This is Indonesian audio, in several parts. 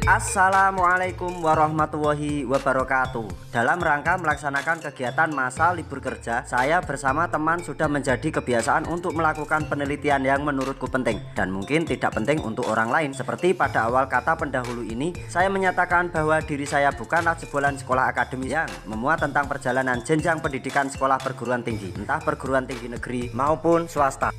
Assalamualaikum warahmatullahi wabarakatuh. Dalam rangka melaksanakan kegiatan masa libur kerja, saya bersama teman sudah menjadi kebiasaan untuk melakukan penelitian yang menurutku penting dan mungkin tidak penting untuk orang lain. Seperti pada awal kata pendahulu ini, saya menyatakan bahwa diri saya bukanlah jebolan sekolah akademis yang memuat tentang perjalanan jenjang pendidikan sekolah perguruan tinggi, entah perguruan tinggi negeri maupun swasta.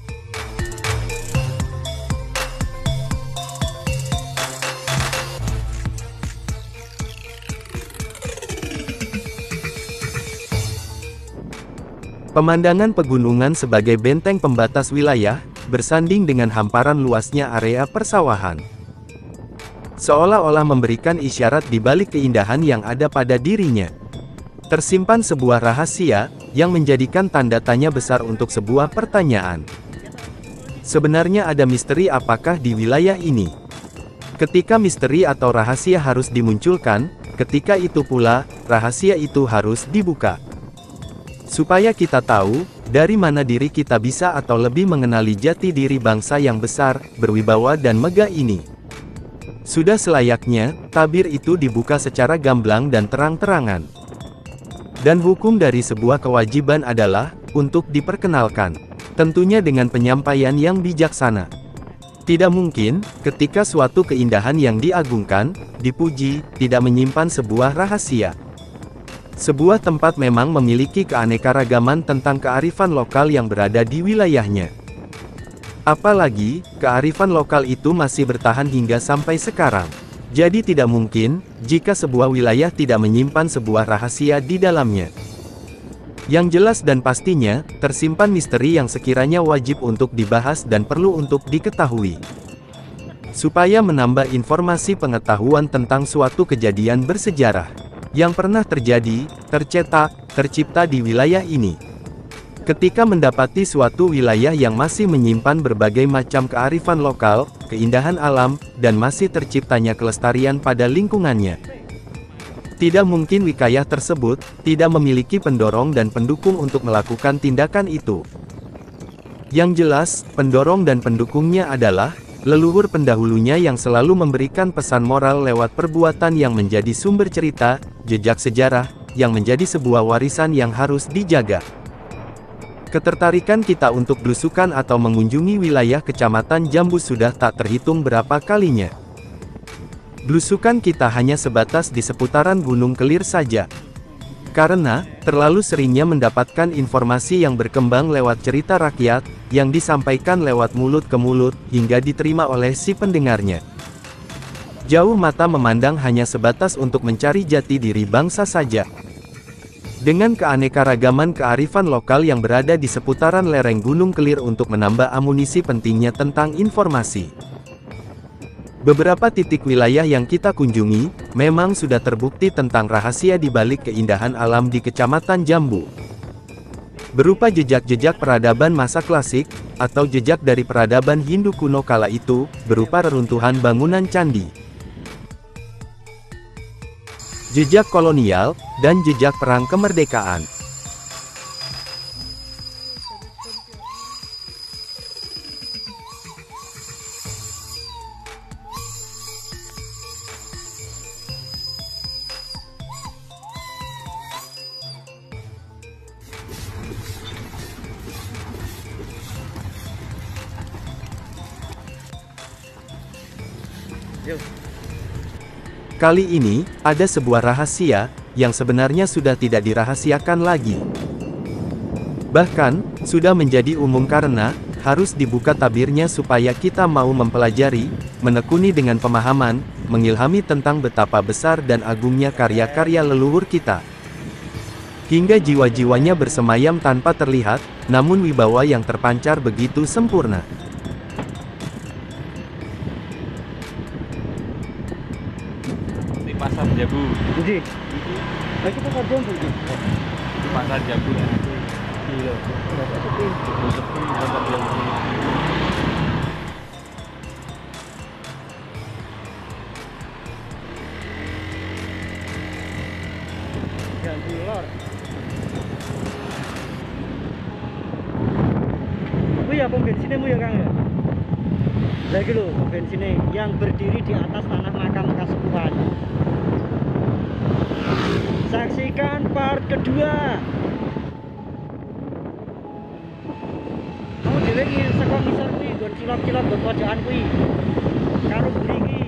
Pemandangan pegunungan sebagai benteng pembatas wilayah, bersanding dengan hamparan luasnya area persawahan. Seolah-olah memberikan isyarat di balik keindahan yang ada pada dirinya. Tersimpan sebuah rahasia, yang menjadikan tanda tanya besar untuk sebuah pertanyaan. Sebenarnya ada misteri apakah di wilayah ini? Ketika misteri atau rahasia harus dimunculkan, ketika itu pula, rahasia itu harus dibuka. Supaya kita tahu, dari mana diri kita bisa atau lebih mengenali jati diri bangsa yang besar, berwibawa dan megah ini. Sudah selayaknya, tabir itu dibuka secara gamblang dan terang-terangan. Dan hukum dari sebuah kewajiban adalah, untuk diperkenalkan. Tentunya dengan penyampaian yang bijaksana. Tidak mungkin, ketika suatu keindahan yang diagungkan, dipuji, tidak menyimpan sebuah rahasia. Sebuah tempat memang memiliki keanekaragaman tentang kearifan lokal yang berada di wilayahnya. Apalagi, kearifan lokal itu masih bertahan hingga sampai sekarang. Jadi tidak mungkin, jika sebuah wilayah tidak menyimpan sebuah rahasia di dalamnya. Yang jelas dan pastinya, tersimpan misteri yang sekiranya wajib untuk dibahas dan perlu untuk diketahui. Supaya menambah informasi pengetahuan tentang suatu kejadian bersejarah yang pernah terjadi, tercetak, tercipta di wilayah ini. Ketika mendapati suatu wilayah yang masih menyimpan berbagai macam kearifan lokal, keindahan alam, dan masih terciptanya kelestarian pada lingkungannya. Tidak mungkin wilayah tersebut tidak memiliki pendorong dan pendukung untuk melakukan tindakan itu. Yang jelas, pendorong dan pendukungnya adalah leluhur pendahulunya yang selalu memberikan pesan moral lewat perbuatan yang menjadi sumber cerita, jejak sejarah, yang menjadi sebuah warisan yang harus dijaga. Ketertarikan kita untuk belusukan atau mengunjungi wilayah Kecamatan Jambu sudah tak terhitung berapa kalinya. Belusukan kita hanya sebatas di seputaran Gunung Kelir saja. Karena, terlalu seringnya mendapatkan informasi yang berkembang lewat cerita rakyat, yang disampaikan lewat mulut ke mulut, hingga diterima oleh si pendengarnya. Jauh mata memandang hanya sebatas untuk mencari jati diri bangsa saja. Dengan keanekaragaman kearifan lokal yang berada di seputaran lereng Gunung Kelir untuk menambah amunisi pentingnya tentang informasi. Beberapa titik wilayah yang kita kunjungi, memang sudah terbukti tentang rahasia di balik keindahan alam di Kecamatan Jambu. Berupa jejak-jejak peradaban masa klasik, atau jejak dari peradaban Hindu kuno kala itu, berupa reruntuhan bangunan candi. Jejak kolonial, dan jejak perang kemerdekaan. Kali ini, ada sebuah rahasia, yang sebenarnya sudah tidak dirahasiakan lagi. Bahkan, sudah menjadi umum karena, harus dibuka tabirnya supaya kita mau mempelajari, menekuni dengan pemahaman, mengilhami tentang betapa besar dan agungnya karya-karya leluhur kita. Hingga jiwa-jiwanya bersemayam tanpa terlihat, namun wibawa yang terpancar begitu sempurna. Pasar Jambu. Jadi, lagi pasar Jambu di Pasar Jambu. Iya. Sepi pasar Jambu. Jambu lor. Oh ya, pom bensinnya mu ya Kang ya? Lagi loh, pom bensinnya yang berdiri di atas tanah makam makam Kasepuhan. Saksikan part kedua. Mau dhewe iki saka ngisor kuwi nggon cilok-cilok nggon pojokan kuwi. Karo mriki,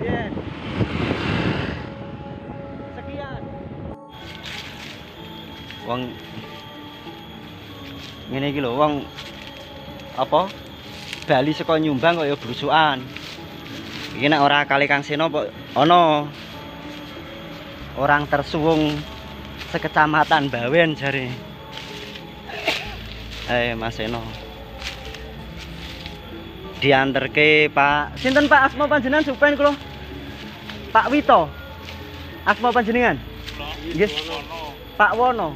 yen. Sekian. Wong ngene iki lho, wong apa? Bali saka Nyumbang kok ya brusukan. Iki nek ora kali Kang Seno kok ana orang tersuwung sekecamatan Bawen jare. Mas Seno. Dianterke Pak. Sinten Pak asma panjenengan supen kula? Pak Wito. Asma panjenengan? Nggih. Pak Wono.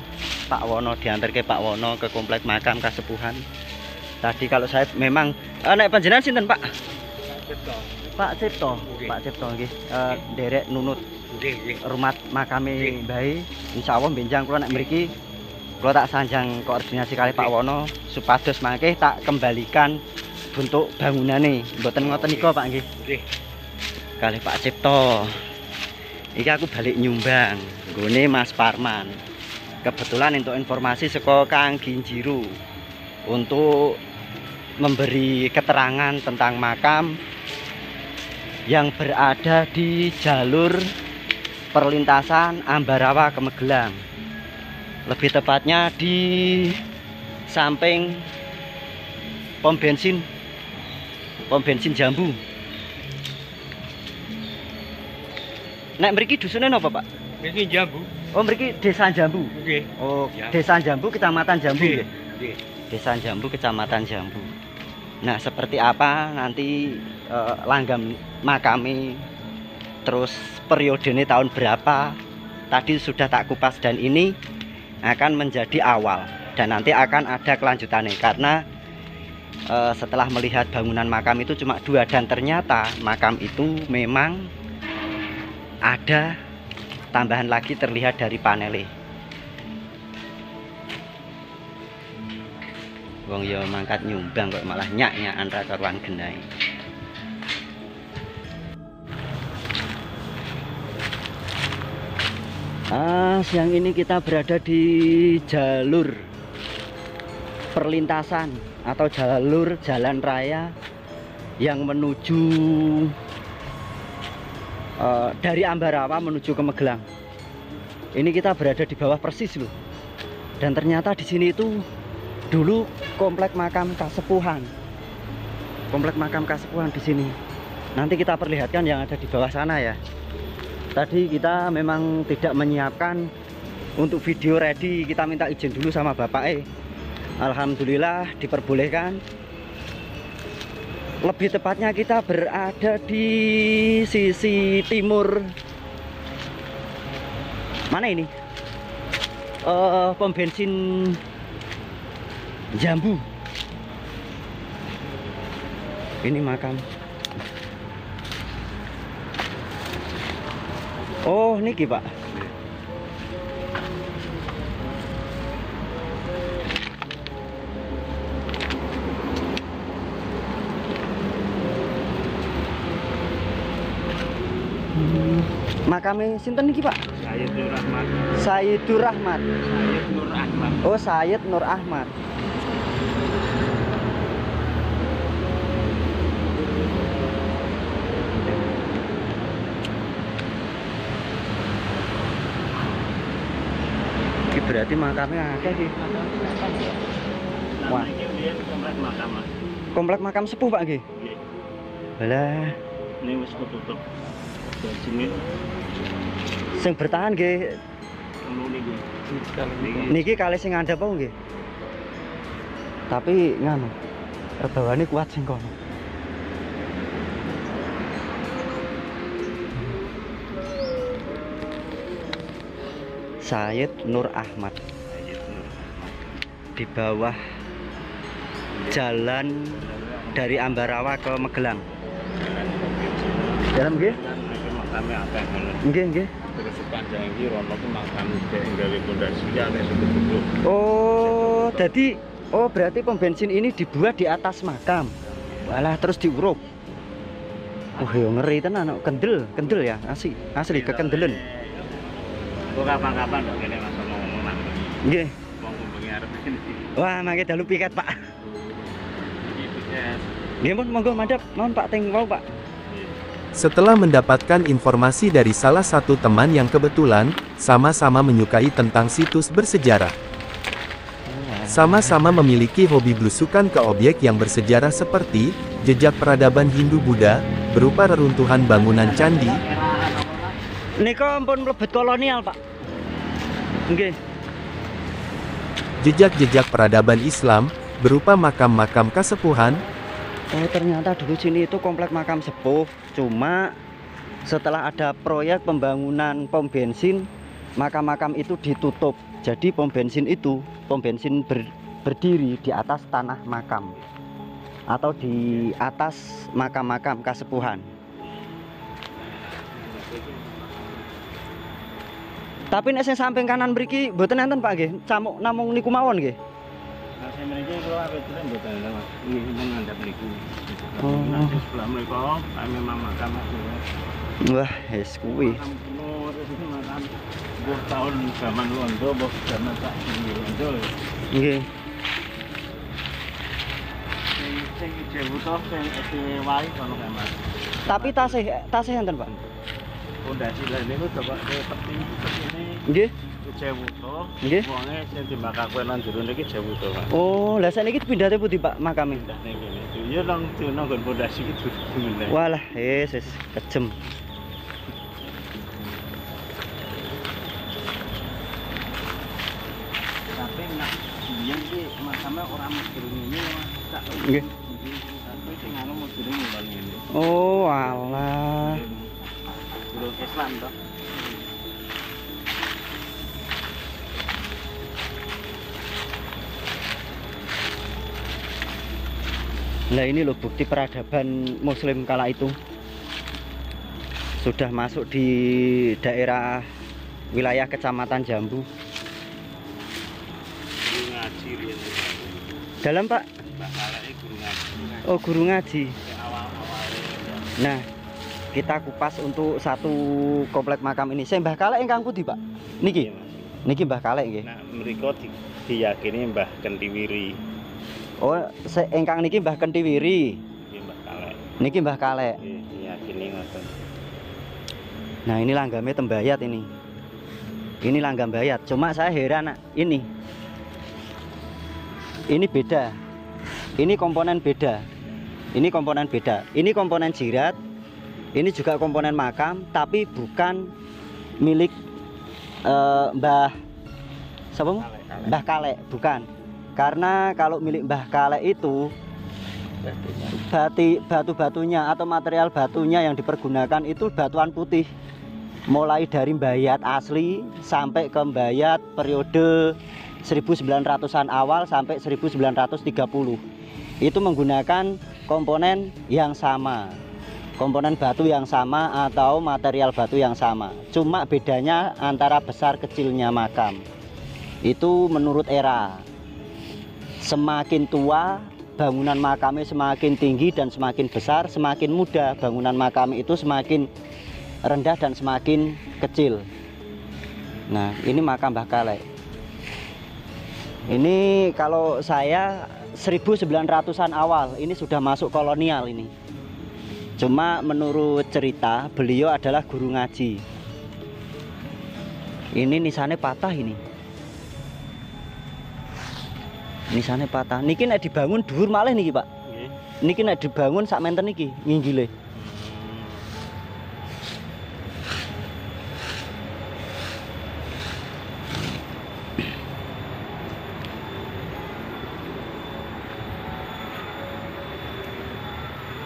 Pak Wono dianterke Pak Wono ke komplek makam Kasepuhan. Tadi kalau saya memang nek panjenengan sinten Pak? Pak Cipto. Pak Cipto nggih. Derek nunut rumah makame Mbah. Insyaallah benjang kula nek mriki kula tak sanjang koordinasi kali Pak Wono supados mangke tak kembalikan bentuk bangunane. Mboten ngoten nika Pak nggih. Nggih. Kali Pak Cipto. Iki aku balik Nyumbang nggone Mas Parman. Kebetulan untuk informasi saka Kang Ginjiru untuk memberi keterangan tentang makam yang berada di jalur perlintasan Ambarawa ke Magelang. Lebih tepatnya di samping pom bensin Jambu. Nek mriki dusune napa, Pak? Mriki Jambu. Oh, mriki Desa Jambu. Nggih. Oh, Ya. Desa Jambu, Kecamatan Jambu nggih. Nggih. Desa Jambu, Kecamatan Jambu. Nah, seperti apa nanti langgam makami, terus periodenya tahun berapa, tadi sudah tak kupas dan ini akan menjadi awal dan nanti akan ada kelanjutannya karena setelah melihat bangunan makam itu cuma 2 dan ternyata makam itu memang ada tambahan lagi terlihat dari panelnya. Wong ya mangkat Nyumbang kok malah nyak-nyakan ra karuan genai. Siang ini kita berada di jalur perlintasan atau jalur jalan raya yang menuju dari Ambarawa menuju ke Magelang. Ini kita berada di bawah persis loh. Dan ternyata di sini itu dulu komplek makam Kasepuhan. Komplek makam Kasepuhan di sini. Nanti kita perlihatkan yang ada di bawah sana ya. Tadi kita memang tidak menyiapkan untuk video ready, kita minta izin dulu sama bapak. Alhamdulillah diperbolehkan. Lebih tepatnya kita berada di sisi timur. Mana ini? Pom bensin Jambu. Ini makam. Oh, niki Pak. Makame sinten niki Pak? Sayyidur Rahmat. Sayyidur Rahmat. Sayyid Nur Ahmad. Oh, Sayyid Nur Ahmad. Ini berarti makamnya akeh iki. Wah, Iki lihat komplek makam, Mas. komplek makam sepuh Pak nggih. Nggih. Lah, Ini wis ketutup. Dan sini sing bertahan nggih anu niki. niki kali sing ngandhap apa nggih? Tapi nganu, rebawane kuat sing kono. Sayyid Nur Ahmad. Sayyid Nur Ahmad. Di bawah jalan dari Ambarawa ke Magelang. Dalam nggih? Iki makame akeh ngono. Nggih, nggih. Terus sepanjang iki rono ku makam dhek nggawe pondasi ya nek tutup. Oh, jadi berarti pom bensin ini dibuat di atas makam. Walah, terus diuruk. yo ngeri tenan, kendel ya, asli kekendelen. Kok kapan-kapan kok kene Mas ngomong nang. Nggih. Wong ngomong arep ini. Wah, mangke dalu piket, Pak. Iki piket. Nggih, pun monggo madhep, mohon Pak teng wau, Pak. Setelah mendapatkan informasi dari salah satu teman yang kebetulan sama-sama menyukai tentang situs bersejarah. Sama-sama memiliki hobi belusukan ke objek yang bersejarah seperti jejak peradaban Hindu-Buddha, berupa reruntuhan bangunan candi. Nika ampun mlebet kolonial, Pak. Nggih. Jejak-jejak peradaban Islam, berupa makam-makam kasepuhan. Oh, ternyata dulu sini itu komplek makam sepuh. Cuma setelah ada proyek pembangunan pom bensin, makam-makam itu ditutup. Jadi pom bensin berdiri di atas tanah makam atau di atas makam-makam kasepuhan. Tapi nek sing samping kanan mriki mboten enten Pak nggih, camuk namung niku mawon nggih. Nah, saya mriki kula awetene mboten ana Mas. Nggih mun ngandhap niku. Oh. Nah, sebelah mriko memang makam Mas. Wah, wis kuwi. Makam kuno terus itu makam buh tahun zaman Londo, buh zaman Pak Londo. Nggih. Sing Jewu toh sing wae kono kae Mas. Tapi tasih enten Pak. Pondasi lain niku coba seperti ini. Nggih. Jewu toh. Nggih. Wonge sing dimakakake nang jero niki Jewu toh Mas. Oh, lah sakniki pindhate pundi Pak makame? Pindah ning kene. Ya nang nggon pondasi iki dudu. Walah, wis kejem. Tapi nak biyen iki makame ora mesti ngene Mas. Tak Nggih. tapi sing anu mesti ngene. Oh, alah. Belum Islam toh. Nah ini loh bukti peradaban Muslim kala itu sudah masuk di daerah wilayah Kecamatan Jambu. Guru ngaji riyen. Dalam Pak? Mbah Kaleke guru ngaji. Oh, guru ngaji. Awal-awale. Nah, kita kupas untuk satu komplek makam ini. Saya Mbah Kalek ingkang pundi Pak? Niki. Niki Mbah Kalek nggih. Nah, mriko diyakini Mbah Kentiwiri. Oh, ingkang niki Mbah Kentiwiri. Nggih Mbah Kalek. Niki Mbah Kalek. Nggih, diyakini ngoten. Nah, ini langgame tembayat ini. Ini langgam bayat. Cuma saya heran ini. Ini beda. Ini komponen beda. Ini komponen beda. Ini komponen jirat. Ini juga komponen makam, tapi bukan milik Mbah siapa? Mbah Kalek, bukan. Karena kalau milik Mbah Kalek itu batu-batunya atau material batunya yang dipergunakan itu batuan putih. Mulai dari bayat asli sampai ke bayat periode 1900-an awal sampai 1930. Itu menggunakan komponen yang sama. Komponen batu yang sama atau material batu yang sama. Cuma bedanya antara besar kecilnya makam. Itu menurut era. Semakin tua bangunan makamnya semakin tinggi dan semakin besar, semakin muda bangunan makam itu semakin rendah dan semakin kecil. Nah, ini makam Mbah Kalek. Ini kalau saya 1900-an awal, ini sudah masuk kolonial ini. Cuma menurut cerita beliau adalah guru ngaji. Ini nisannya patah ini. Nisannya patah. Niki nek dibangun dhuwur malih niki, Pak. Nggih. Niki nek dibangun sak menten niki nginggile.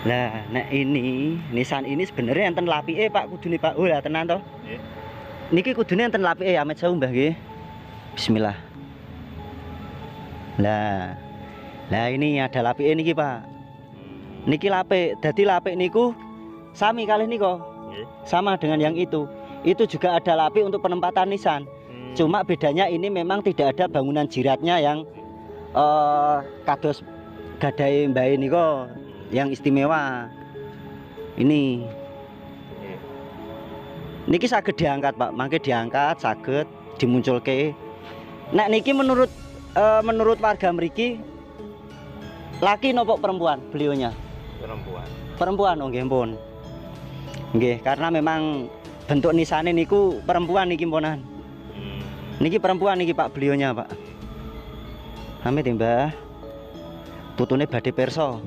Nah, nek ini nisan ini sebenarnya enten lapike Pak kudune Pak. Oh lah tenan toh. Nggih. Niki kudune enten lapike Amit Sawu Mbah nggih. Bismillah. Lah ini ada lapike niki Pak. Niki lapik. Dadi lapik niku sami kalih niku. Nggih. Sama dengan yang itu. Itu juga ada lapik untuk penempatan nisan. Cuma bedanya ini memang tidak ada bangunan jiratnya yang kados gadahe Mbah niku yang istimewa. Ini. Niki saged diangkat, Pak. Mangke diangkat, saged dimunculke. Nek niki menurut warga mriki laki nopo perempuan beliaunya? Perempuan. Perempuan, oh nggih pun. Nggih, karena memang bentuk nisane niku perempuan niki ponan. Niki perempuan niki Pak beliaunya, Pak. Amit Mbah. Putune badhe pirsa.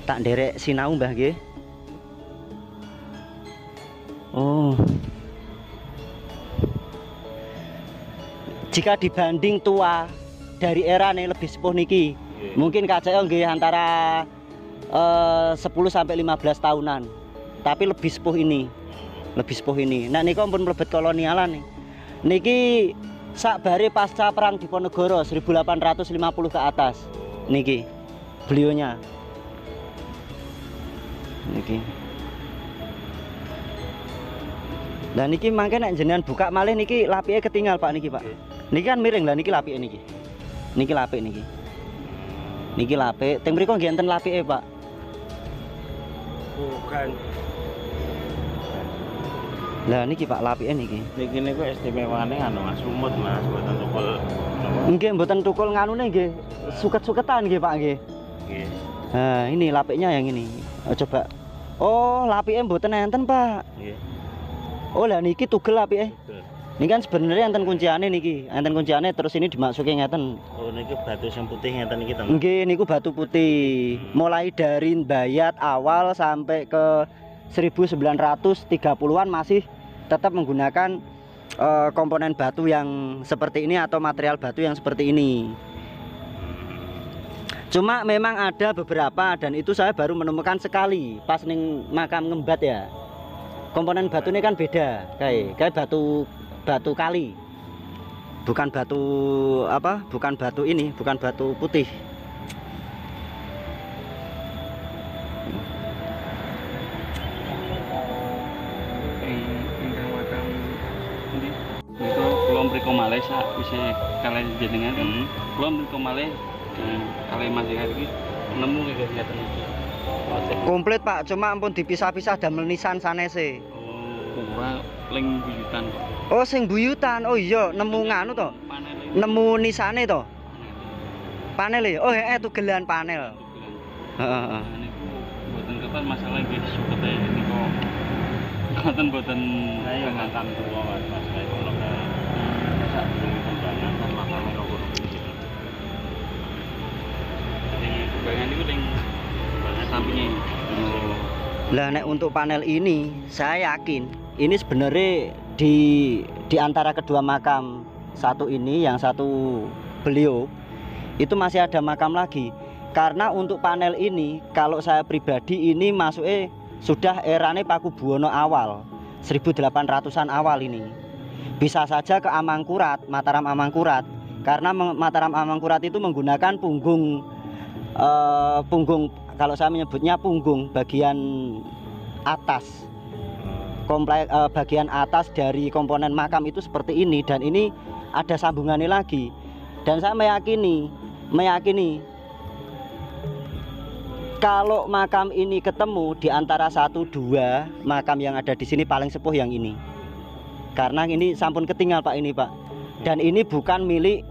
Tak nderek sinau Mbah nggih. Oh. Jika dibanding tua dari era nih lebih sepuh niki, mungkin kacau nggih antara 10 sampai 15 tahunan. Tapi lebih sepuh ini. Lebih sepuh ini. Nah niku ampun mlebet kolonialan nih. Niki sakbare pasca perang Diponegoro 1850 ke atas. Niki beliaunya. Niki. Dan niki mangke nek jenengan buka malih niki lapike ketinggal Pak niki Pak. Niki kan miring lah niki lapike niki. Niki lapik niki. Niki lapik. Teng mriku nggih enten lapike Pak. Bukan. Lah niki Pak lapike niki. Niki niku istimewane anu Mas sumut Mas, mboten tukul. Nggih mboten tukul nganune nggih. Suket-suketan nggih Pak nggih. Nggih. Nah, ini lapiknya yang ini. Oh, coba. Oh, lapike mboten enten Pak. Nggih. Oh lah niki tugel apike. Ini kan sebenarnya enten kunciane niki. Enten kunciane terus ini dimasuki ngeten. Oh niki batu yang putih ngeten iki to. Nggih niku batu putih. Mulai dari Bayat awal sampai ke 1930-an masih tetap menggunakan komponen batu yang seperti ini atau material batu yang seperti ini. Cuma memang ada beberapa dan itu saya baru menemukan sekali pas ning makam Ngembat ya. Komponen batu ini kan beda, kayak batu kali, bukan batu apa, bukan batu ini, bukan batu putih. Ingkang makam ini itu kula mriko malih sak wise kalih jenengan kan. Kula mriko malih kalih Mas iki nemu nggih ngeten iki. Komplit Pak, cuma ampun dipisah-pisah damel nisan sanese. Oh, ora ling buyutan kok. Oh, sing buyutan. Oh iya, nemu nganu to. Nemu nisane to. Panel ya. Oh, tugelan panel. Heeh. Niku mboten keton masalah nggih suket ae niku. Mboten Saya makam tua Mas, kayak ngono kae. Sak durunge pembangunan kan makame kok gitu. Jadi kebangan niku ning sampinge. Lah nek untuk panel ini saya yakin ini sebenarnya di antara kedua makam, satu ini yang satu beliau itu masih ada makam lagi. Karena untuk panel ini kalau saya pribadi ini masuknya sudah erane Pakubuwono awal 1800-an awal ini. Bisa saja ke Amangkurat, Mataram Amangkurat, karena Mataram Amangkurat itu menggunakan punggung kalau saya menyebutnya punggung bagian atas, bagian atas dari komponen makam itu seperti ini, dan ini ada sambungannya lagi. Dan saya meyakini kalau makam ini ketemu di antara 1-2 makam yang ada di sini paling sepuh yang ini, karena ini sampun ketinggal Pak ini Pak, dan ini bukan milik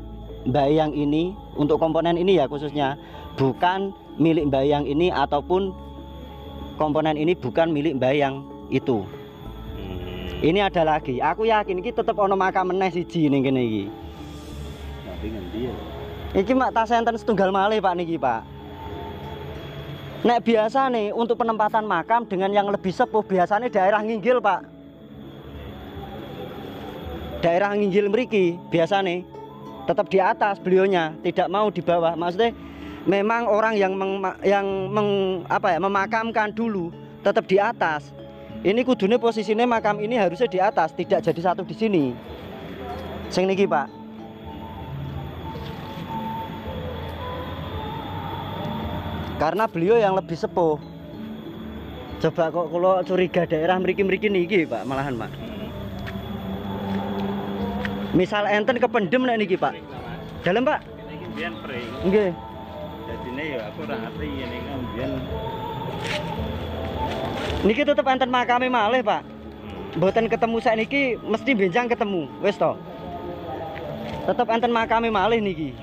Mbak Yang ini. Untuk komponen ini ya khususnya bukan milik Mbak Yang ini, ataupun komponen ini bukan milik Mbak Yang itu. Ini ada lagi. Aku yakin ini tetap ono makam meneh siji ning kene iki. Tapi ngendi ya? Iki mak tas enten setunggal malih Pak niki Pak. Nek biasa nih untuk penempatan makam dengan yang lebih sepuh biasanya daerah nginggil Pak. Daerah nginggil mriki biasa nih tetap di atas beliaunya, tidak mau di bawah. Maksudnya memang orang yang memakamkan dulu tetap di atas. Ini kudune posisinya makam ini harusnya di atas, tidak jadi satu di sini. Sing niki Pak. Karena beliau yang lebih sepuh. Coba kok kalau curiga daerah mriki-mriki niki Pak, malahan Pak. Misal enten kependem nek niki Pak. Dalem Pak. Iki mbiyen pring. Nggih. Dadine ya aku ora ngerti ini kan mbiyen Niki tetep enten makame malih, Pak. Mboten ketemu sakniki mesti benjang ketemu. Wis to. Tetep enten makame malih niki.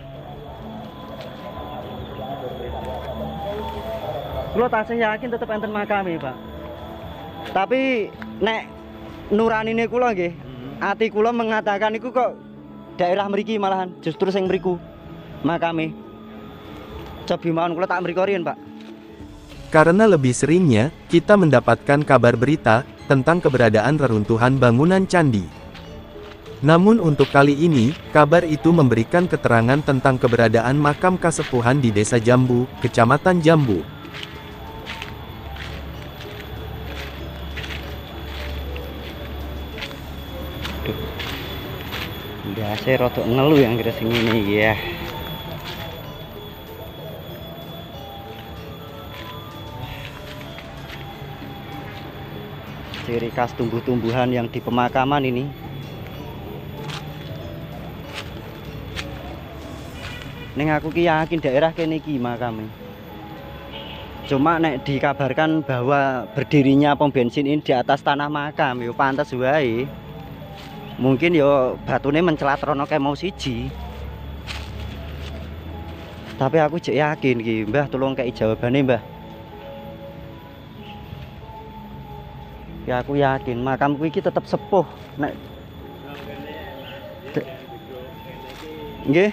Kula tasih yakin tetep enten makame, Pak. Tapi nek nuranine kula nggih, ati kula mengatakan iku kok daerah mriki malahan justru sing mriku makame. Cobi mawon kula tak mriko riyen, Pak. Karena lebih seringnya, kita mendapatkan kabar berita tentang keberadaan reruntuhan bangunan candi. Namun untuk kali ini, kabar itu memberikan keterangan tentang keberadaan makam kasepuhan di Desa Jambu, Kecamatan Jambu. Biasa rada ngelu yang kira sing ngene iki ya. Ciri khas tumbuh-tumbuhan yang di pemakaman ini. Ning aku ki yakin daerah kene iki makame. Cuma nek dikabarkan bahwa berdirinya pom bensin ini di atas tanah makam, yo pantes wae. Mungkin yo batune mencelat rono kayak mau siji. Tapi aku jek yakin ki, Mbah tolong kei jawabane, Mbah. Ya aku yakin makamku iki tetap sepuh nek nggih.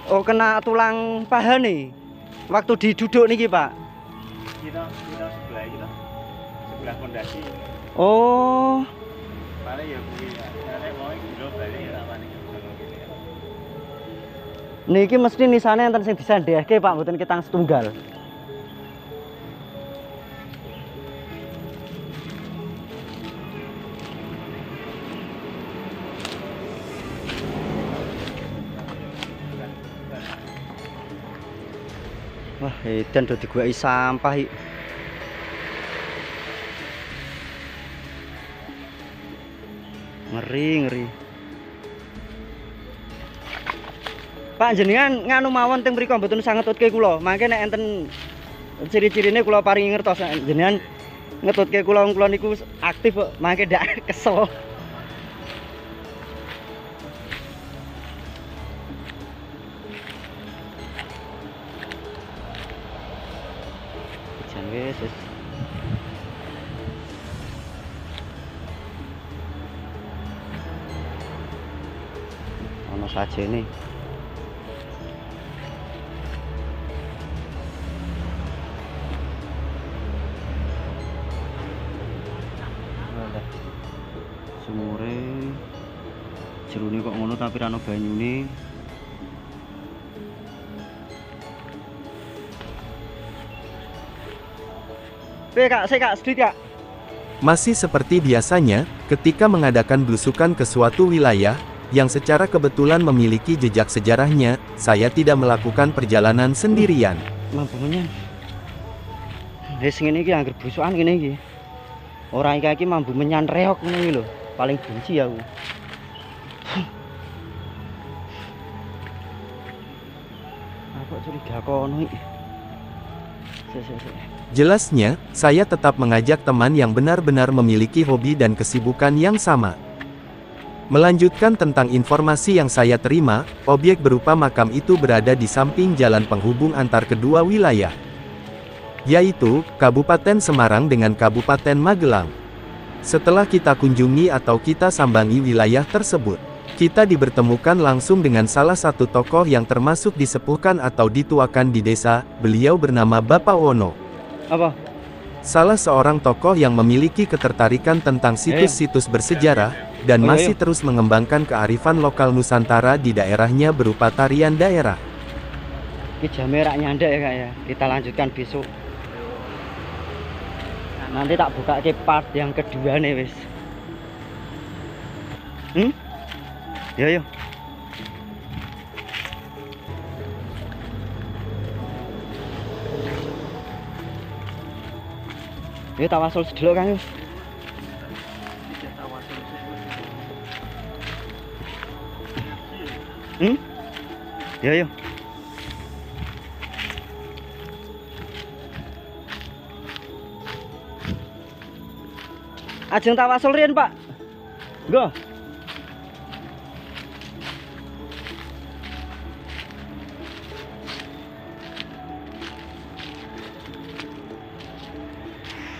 Oh kena tulang paha nih waktu diduduk niki, Pak. Kita sebelah kita. Sebelah pondasi. Oh. Paling ya kuwi ya. Nek mau kilo balik ya ramane ngono kene. Niki mesti nisane enten sing disandhehke, Pak, mboten ketang setunggal. Wah, edan do digawaki sampah iki. Ngeri. Pak jenengan nganu mawon teng mriku mboten usah ngetutke kula. Mangke nek enten ciri-cirine kula paringi ngertos jenengan ngetutke kula niku aktif kok. Mangke ndak kesel. Jan wis. Ono sajene. Sumure jerone kok ngono tapi ra ono banyune. Kak, sedikit Kak. Masih seperti biasanya, ketika mengadakan belusukan ke suatu wilayah, yang secara kebetulan memiliki jejak sejarahnya, saya tidak melakukan perjalanan sendirian. Mampu menyan. Wis ngene iki anggere busukan ngene iki. Ora iki mambu menyan reok ngene iki lho. Paling benci aku. Apa curiga kono iki? Jelasnya, saya tetap mengajak teman yang benar-benar memiliki hobi dan kesibukan yang sama. Melanjutkan tentang informasi yang saya terima, objek berupa makam itu berada di samping jalan penghubung antar kedua wilayah, yaitu Kabupaten Semarang dengan Kabupaten Magelang. Setelah kita kunjungi atau kita sambangi wilayah tersebut, kita dibertemukan langsung dengan salah satu tokoh yang termasuk disepuhkan atau dituakan di desa. Beliau bernama Bapak Wono. Apa? Salah seorang tokoh yang memiliki ketertarikan tentang situs-situs bersejarah, dan masih terus mengembangkan kearifan lokal Nusantara di daerahnya berupa tarian daerah. Ini jamnya rak nyandek ya Kak ya. Kita lanjutkan besok. Nanti tak buka ke part yang kedua nih wis. Yo. Ini tawasul sedulur Kang. Yo. Ajeng tawasul riyen, Pak. Nggo.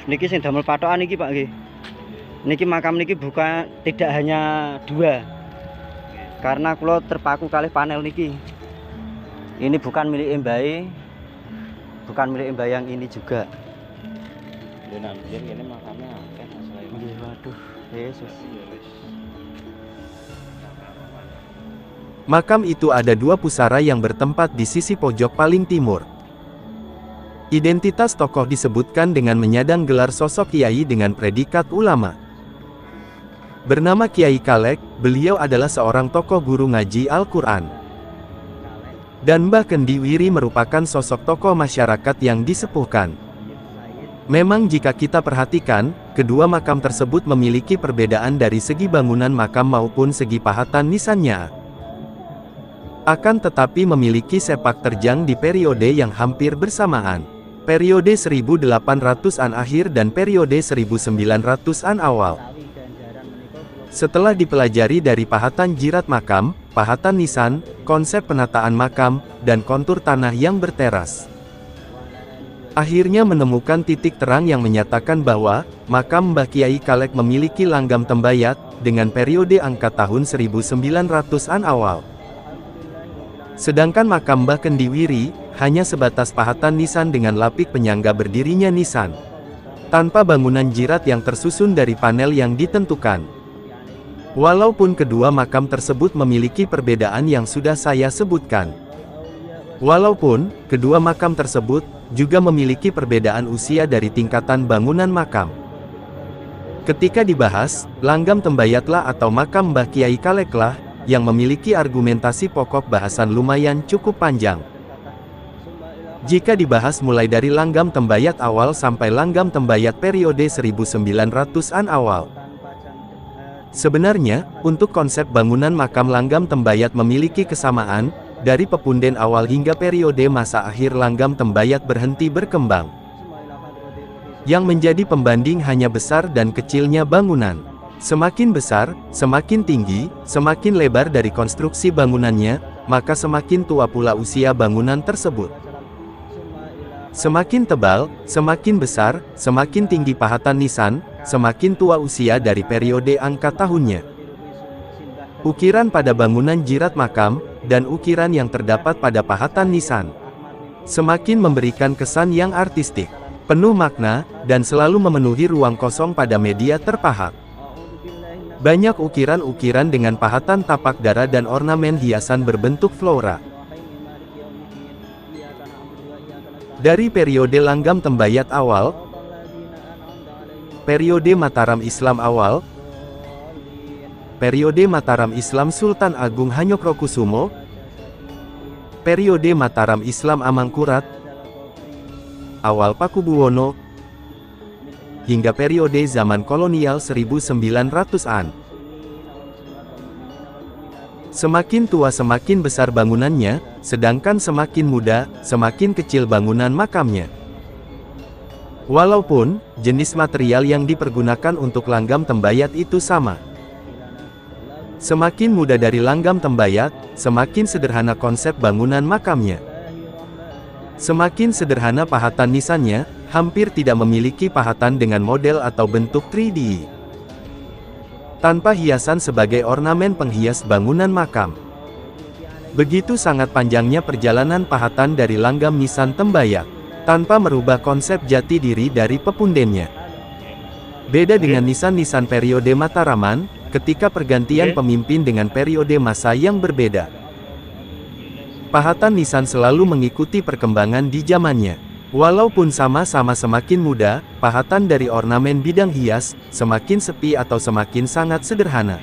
Niki sing damel patokan niki, Pak nggih. Niki makam niki bukan tidak hanya 2. Karena kula terpaku kalih panel niki. Ini bukan milik Mbae. Bukan milik Mbae yang ini juga. Yo nampir ini makamnya akeh masalah Nggih, waduh, Yesus. Makam itu ada 2 pusara yang bertempat di sisi pojok paling timur. Identitas tokoh disebutkan dengan menyadang gelar sosok kiai dengan predikat ulama. Bernama Kiai Kalek, beliau adalah seorang tokoh guru ngaji Al-Quran. Dan Mbah Kendi Wiri merupakan sosok tokoh masyarakat yang disepuhkan. Memang jika kita perhatikan, kedua makam tersebut memiliki perbedaan dari segi bangunan makam maupun segi pahatan nisannya. Akan tetapi memiliki sepak terjang di periode yang hampir bersamaan. Periode 1800-an akhir dan periode 1900-an awal. Setelah dipelajari dari pahatan jirat makam, pahatan nisan, konsep penataan makam, dan kontur tanah yang berteras, akhirnya menemukan titik terang yang menyatakan bahwa makam Mbah Kiai Kalek memiliki langgam tembayat dengan periode angka tahun 1900-an awal. Sedangkan makam Mbah Kendi Wiri hanya sebatas pahatan nisan dengan lapik penyangga berdirinya nisan, tanpa bangunan jirat yang tersusun dari panel yang ditentukan. Walaupun kedua makam tersebut memiliki perbedaan yang sudah saya sebutkan. Walaupun kedua makam tersebut juga memiliki perbedaan usia dari tingkatan bangunan makam. Ketika dibahas, langgam tembayatlah atau makam Mbah Kiai Kaleklah yang memiliki argumentasi pokok bahasan lumayan cukup panjang. Jika dibahas mulai dari langgam tembayat awal sampai langgam tembayat periode 1900-an awal. Sebenarnya, untuk konsep bangunan makam langgam tembayat memiliki kesamaan, dari pepunden awal hingga periode masa akhir langgam tembayat berhenti berkembang. Yang menjadi pembanding hanya besar dan kecilnya bangunan. Semakin besar, semakin tinggi, semakin lebar dari konstruksi bangunannya, maka semakin tua pula usia bangunan tersebut. Semakin tebal, semakin besar, semakin tinggi pahatan nisan, semakin tua usia dari periode angka tahunnya. Ukiran pada bangunan jirat makam, dan ukiran yang terdapat pada pahatan nisan, semakin memberikan kesan yang artistik, penuh makna, dan selalu memenuhi ruang kosong pada media terpahat. Banyak ukiran-ukiran dengan pahatan tapak dara dan ornamen hiasan berbentuk flora. Dari periode langgam tembayat awal, periode Mataram Islam awal, periode Mataram Islam Sultan Agung Hanyokrokusumo, periode Mataram Islam Amangkurat, awal Pakubuwono, hingga periode zaman kolonial 1900-an. Semakin tua semakin besar bangunannya, sedangkan semakin muda, semakin kecil bangunan makamnya. Walaupun, jenis material yang dipergunakan untuk langgam tembayat itu sama. Semakin muda dari langgam tembayat, semakin sederhana konsep bangunan makamnya. Semakin sederhana pahatan nisannya, hampir tidak memiliki pahatan dengan model atau bentuk 3D. Tanpa hiasan sebagai ornamen penghias bangunan makam. Begitu sangat panjangnya perjalanan pahatan dari langgam nisan tembayat, tanpa merubah konsep jati diri dari pepundennya. Beda dengan nisan-nisan periode Mataraman, ketika pergantian pemimpin dengan periode masa yang berbeda. Pahatan nisan selalu mengikuti perkembangan di zamannya. Walaupun sama-sama semakin muda, pahatan dari ornamen bidang hias, semakin sepi atau semakin sangat sederhana.